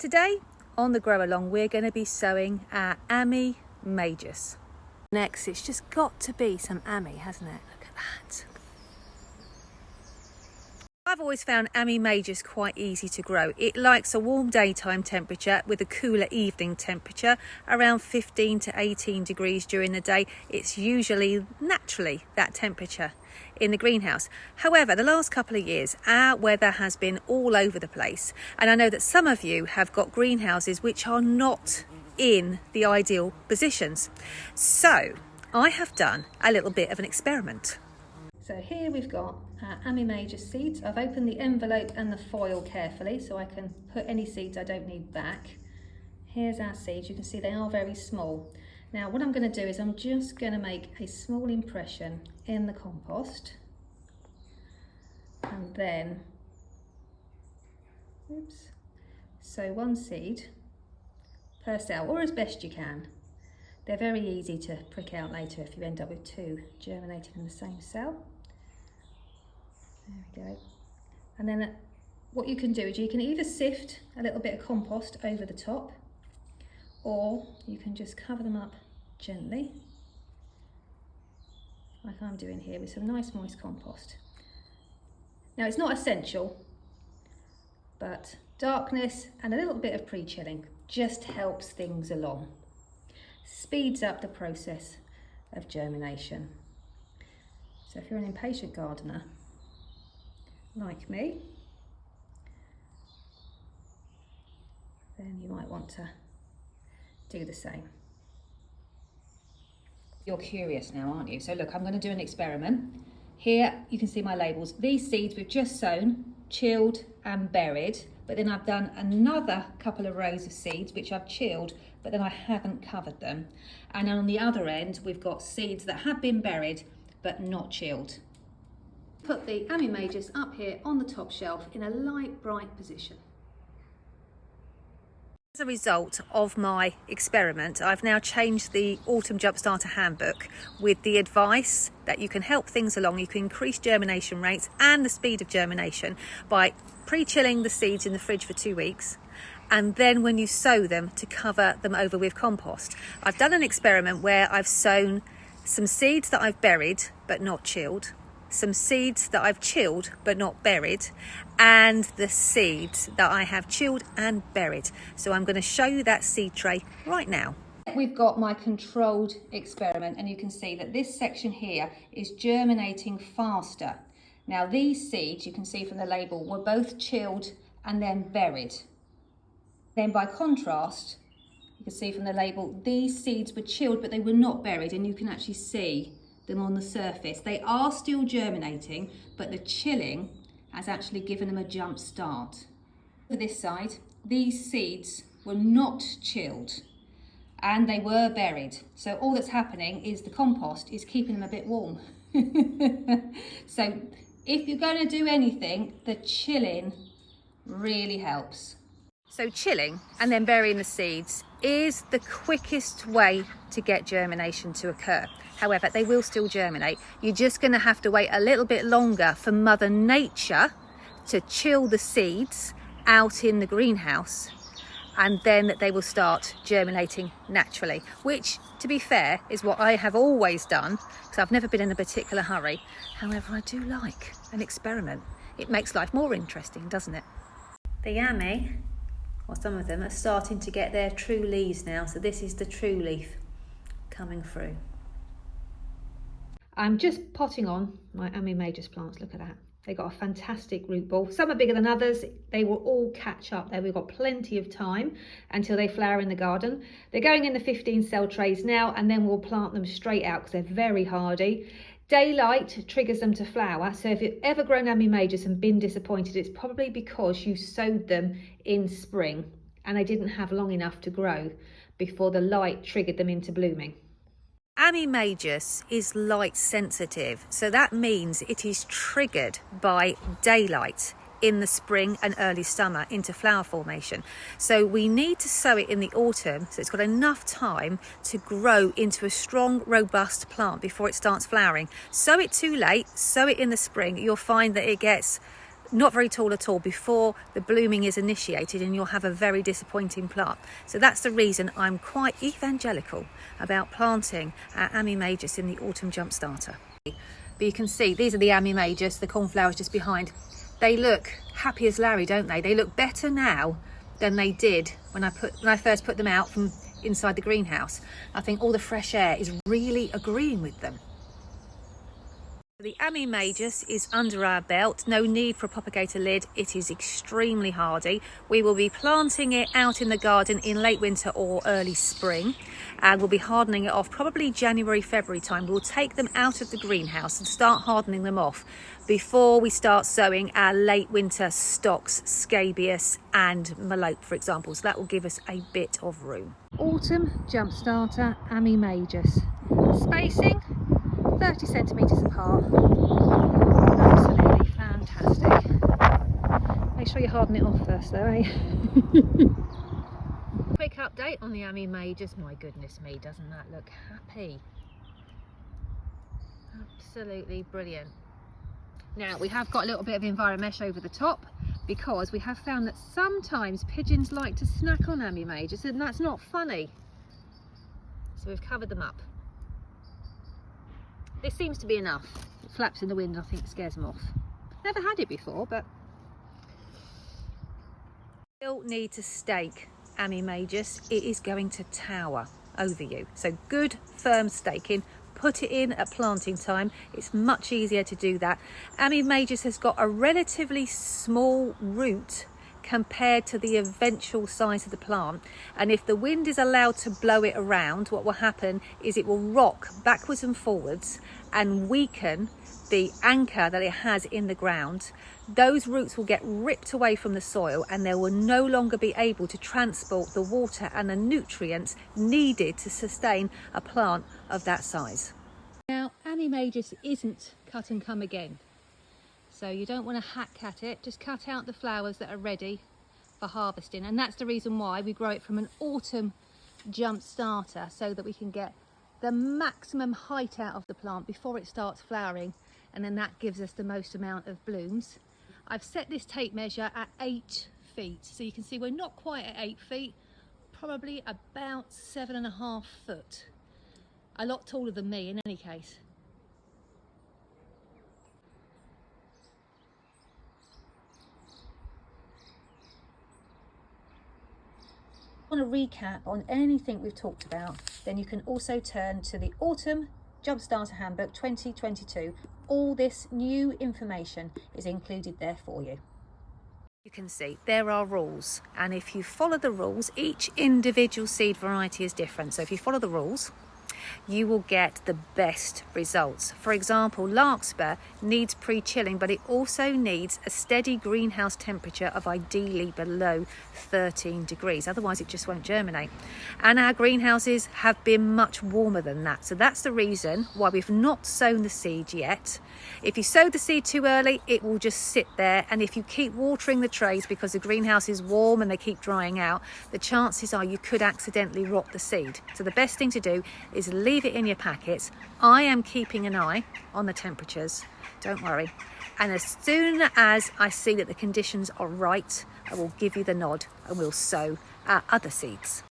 Today on the Grow Along we're going to be sowing our Ammi majus. Next it's just got to be some Ammi, hasn't it? Look at that. I've always found Ammi majus quite easy to grow. It likes a warm daytime temperature with a cooler evening temperature, around 15 to 18 degrees during the day. It's usually naturally that temperature in the greenhouse. However, the last couple of years our weather has been all over the place, and I know that some of you have got greenhouses which are not in the ideal positions. So I have done a little bit of an experiment. So here we've got our Ammi majus seeds. I've opened the envelope and the foil carefully so I can put any seeds I don't need back. Here's our seeds. You can see they are very small. Now what I'm going to do is I'm just going to make a small impression in the compost, and then sow one seed per cell, or as best you can. They're very easy to prick out later if you end up with two germinating in the same cell. There we go. And then what you can do is you can either sift a little bit of compost over the top, or you can just cover them up gently, like I'm doing here, with some nice moist compost. Now it's not essential, but darkness and a little bit of pre-chilling just helps things along, speeds up the process of germination. So if you're an impatient gardener like me, then you might want to do the same. You're curious now, aren't you? So look, I'm going to do an experiment. Here you can see my labels. These seeds we've just sown, chilled and buried, but then I've done another couple of rows of seeds which I've chilled, but then I haven't covered them. And on the other end we've got seeds that have been buried but not chilled. Put the Ammi majus up here on the top shelf in a light bright position. As a result of my experiment, I've now changed the Autumn Jumpstarter Handbook with the advice that you can help things along. You can increase germination rates and the speed of germination by pre-chilling the seeds in the fridge for 2 weeks, and then when you sow them, to cover them over with compost. I've done an experiment where I've sown some seeds that I've buried but not chilled, some seeds that I've chilled but not buried, and the seeds that I have chilled and buried. So I'm going to show you that seed tray right now. We've got my controlled experiment, and you can see that this section here is germinating faster. Now these seeds, you can see from the label, were both chilled and then buried. Then by contrast, you can see from the label, these seeds were chilled but they were not buried, and you can actually see them on the surface. They are still germinating, but the chilling has actually given them a jump start. For this side, these seeds were not chilled and they were buried. So all that's happening is the compost is keeping them a bit warm. So if you're going to do anything, the chilling really helps. So chilling and then burying the seeds is the quickest way to get germination to occur. However, they will still germinate. You're just going to have to wait a little bit longer for Mother Nature to chill the seeds out in the greenhouse, and then they will start germinating naturally, which, to be fair, is what I have always done, because I've never been in a particular hurry. However, I do like an experiment. It makes life more interesting, doesn't it? The Ammi, or some of them, are starting to get their true leaves now. So this is the true leaf coming through. I'm just potting on my Ammi majus plants. Look at that. They got a fantastic root ball. Some are bigger than others. They will all catch up there. We've got plenty of time until they flower in the garden. They're going in the 15 cell trays now, and then we'll plant them straight out because they're very hardy. Daylight triggers them to flower. So if you've ever grown Ammi majus and been disappointed, it's probably because you sowed them in spring and they didn't have long enough to grow before the light triggered them into blooming. Ammi majus is light sensitive, so that means it is triggered by daylight in the spring and early summer into flower formation. So we need to sow it in the autumn so it's got enough time to grow into a strong, robust plant before it starts flowering. Sow it too late, sow it in the spring, you'll find that it gets not very tall at all before the blooming is initiated, and you'll have a very disappointing plant. So that's the reason I'm quite evangelical about planting our Ammi majus in the autumn jump starter. But you can see these are the Ammi majus, the cornflowers just behind. They look happy as Larry, don't they? They look better now than they did when I first put them out from inside the greenhouse. I think all the fresh air is really agreeing with them. The Ammi majus is under our belt, no need for a propagator lid. It is extremely hardy. We will be planting it out in the garden in late winter or early spring, and we'll be hardening it off probably January, February time. We'll take them out of the greenhouse and start hardening them off before we start sowing our late winter stocks, scabious and melope, for example. So that will give us a bit of room. Autumn jump starter Ammi majus. Spacing 30 centimetres apart. Absolutely fantastic. Make sure you harden it off first though, eh? Quick update on the Ammi majus. My goodness me, doesn't that look happy? Absolutely brilliant. Now we have got a little bit of enviromesh over the top because we have found that sometimes pigeons like to snack on Ammi majus, and that's not funny. So we've covered them up. This seems to be enough. It flaps in the wind, I think it scares them off. Never had it before, but still need to stake Ammi majus. It is going to tower over you. So good firm staking. Put it in at planting time. It's much easier to do that. Ammi majus has got a relatively small root compared to the eventual size of the plant, and if the wind is allowed to blow it around, what will happen is it will rock backwards and forwards and weaken the anchor that it has in the ground. Those roots will get ripped away from the soil, and they will no longer be able to transport the water and the nutrients needed to sustain a plant of that size. Now, Ammi majus isn't cut and come again. So you don't want to hack at it, just cut out the flowers that are ready for harvesting. And that's the reason why we grow it from an autumn jump starter, so that we can get the maximum height out of the plant before it starts flowering, and then that gives us the most amount of blooms. I've set this tape measure at 8 feet, so you can see we're not quite at 8 feet, probably about 7.5 foot. A lot taller than me in any case. Want to recap on anything we've talked about, then you can also turn to the Autumn Jump Starter Handbook 2022. All this new information is included there for you. You can see there are rules, and if you follow the rules, each individual seed variety is different. So if you follow the rules, you will get the best results. For example, larkspur needs pre-chilling, but it also needs a steady greenhouse temperature of ideally below 13 degrees. Otherwise it just won't germinate. And our greenhouses have been much warmer than that. So that's the reason why we've not sown the seed yet. If you sow the seed too early, it will just sit there. And if you keep watering the trays because the greenhouse is warm and they keep drying out, the chances are you could accidentally rot the seed. So the best thing to do is leave it in your packets. I am keeping an eye on the temperatures, don't worry. And as soon as I see that the conditions are right, I will give you the nod and we'll sow our other seeds.